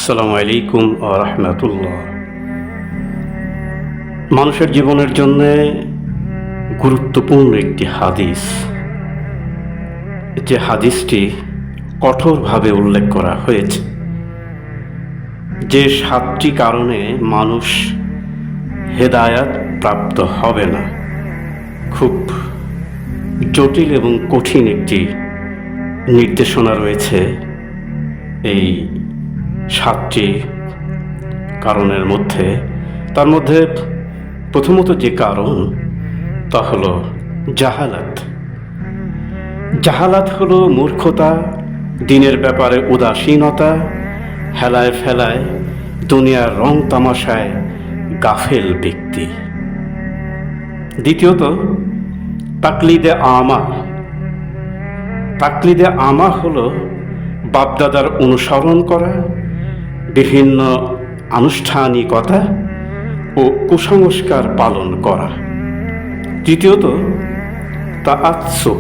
আসসালামু আলাইকুম ওয়া রাহমাতুল্লাহ। মানুষের জীবনের জন্য গুরুত্বপূর্ণ একটি হাদিস, যে হাদিসটি কঠোরভাবে উল্লেখ করা হয়েছে যে 7টি কারণে মানুষ হেদায়াত প্রাপ্ত হবে না। খুব জটিল এবং কঠিন একটি নির্দেশনা রয়েছে এই 7টি কারণের মধ্যে। তার মধ্যে প্রথমত যে কারণ তা হলো জাহালাত। জাহালাত হলো মূর্খতা, দিনের ব্যাপারে উদাসীনতা, হেলায় ফেলায় দুনিয়ার রং তামাশায় গাফেল ব্যক্তি। দ্বিতীয়ত তাকলিদে আমা। তাকলিদে আমা হলো বাপদাদার অনুসরণ করা, বিভিন্ন আনুষ্ঠানিকতা ও কুসংস্কার পালন করা। তৃতীয়ত তাআসসুব।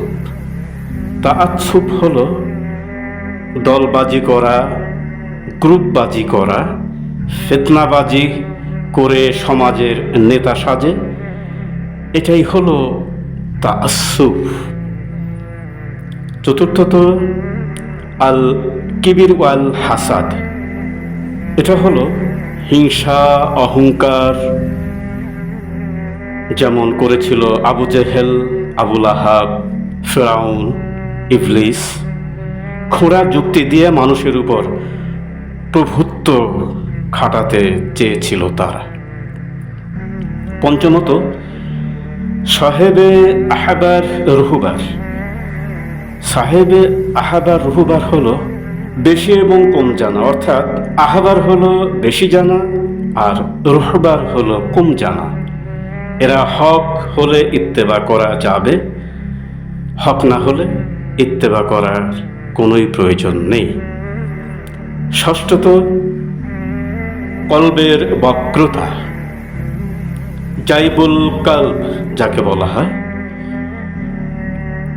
তাআসসুব হলো দলবাজি করা, গ্রুপবাজি করা, ফিতনাবাজি করে সমাজের নেতা সাজে, এটাই হলো তাআসসুব। চতুর্থত আল কিবির ওয়াল হাসাদ। এটা হলো হিংসা, অহংকার, যেমন করেছিল আবু জেহেল, আবু লাহাব, ফিরাউন, ইবলিস। খোঁড়া যুক্তি দিয়ে মানুষের উপর প্রভুত্ব খাটাতে চেয়েছিল তারা। পঞ্চমত সাহেবে আহবার রুহবার। সাহেবে আহবার রুহবার হলো বেশি এবং কম জানা, অর্থাৎ আহবার হলো বেশি জানা আর রুহবার হলো কম জানা। এরা হক হলে ইত্তেবা করা যাবে, হক না হলে ইত্তেবা করার কোনোই প্রয়োজন নেই। ষষ্ঠত কলবের বক্রতা। জাইবুল কালব যাকে বলা হয়,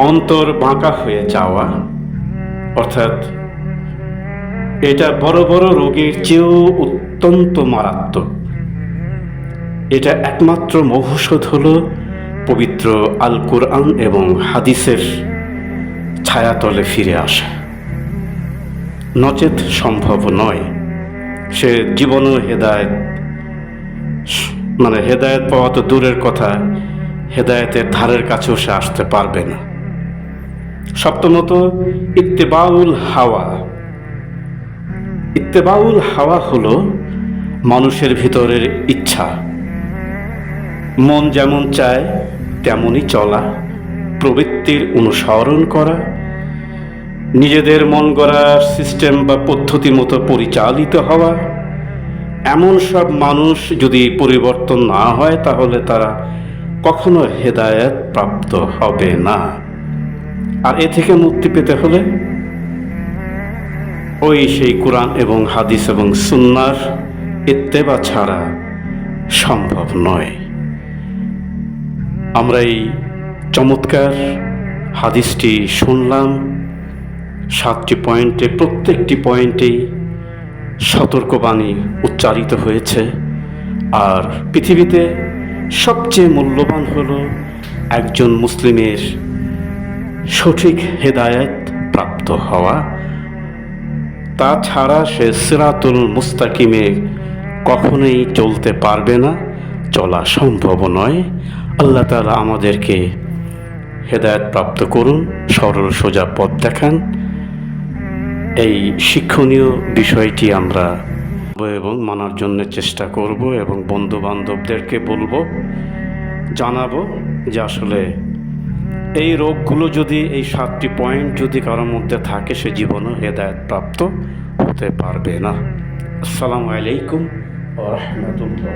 অন্তর বাঁকা হয়ে যাওয়া, অর্থাৎ এটা বড় বড় রোগের চেয়েও অত্যন্ত মারাত্মক। এটা একমাত্র মহৌষধ হলো পবিত্র আল কোরআন এবং হাদিসের ছায়াতলে ফিরে আসা, নচেত সম্ভব নয়। সে জীবনও হেদায়েত পাওয়া তো দূরের কথা, হেদায়েতের ধারের কাছেও সে আসতে পারবে না। সপ্তমত ইত্তেবাউল হাওয়া। ইত্তেবাউল হাওয়া হলো মানুষের ভিতরের ইচ্ছা, মন যেমন চায় তেমনই চলা, প্রবৃত্তির অনুসরণ করা, নিজেদের মন গড়ার সিস্টেম বা পদ্ধতি মতো পরিচালিত হওয়া। এমন সব মানুষ যদি পরিবর্তন না হয় তাহলে তারা কখনো হেদায়েত প্রাপ্ত হবে না। আর এ থেকে মুক্তি পেতে হলে সেই কোরআন এবং হাদিস এবং সুন্নাহর ইত্তেবা ছাড়া সম্ভব নয়। আমরা এই চমৎকার হাদিসটি শুনলাম। 7টি পয়েন্টে, প্রত্যেকটি পয়েন্টেই সতর্কবাণী উচ্চারিত হয়েছে। আর পৃথিবীতে সবচেয়ে মূল্যবান হলো একজন মুসলিমের সঠিক হেদায়েত প্রাপ্ত হওয়া। তাছাড়া সে সিরাতুল মুস্তাকিমে কখনোই চলতে পারবে না, চলা সম্ভব নয়। আল্লাহ তাআলা আমাদেরকে হেদায়েত প্রাপ্ত করুন, সরল সোজা পথ দেখান। এই শিক্ষণীয় বিষয়টি আমরা এবং মানার জন্য চেষ্টা করব এবং বন্ধু বান্ধবদেরকে বলবো, জানাবো যে আসলে এই রোগগুলো যদি, এই 7টি পয়েন্ট যদি কারোর মধ্যে থাকে, সে জীবনও হেদায়েত প্রাপ্ত হতে পারবে না। আসসালামু আলাইকুম ওয়া রাহমাতুল্লাহ।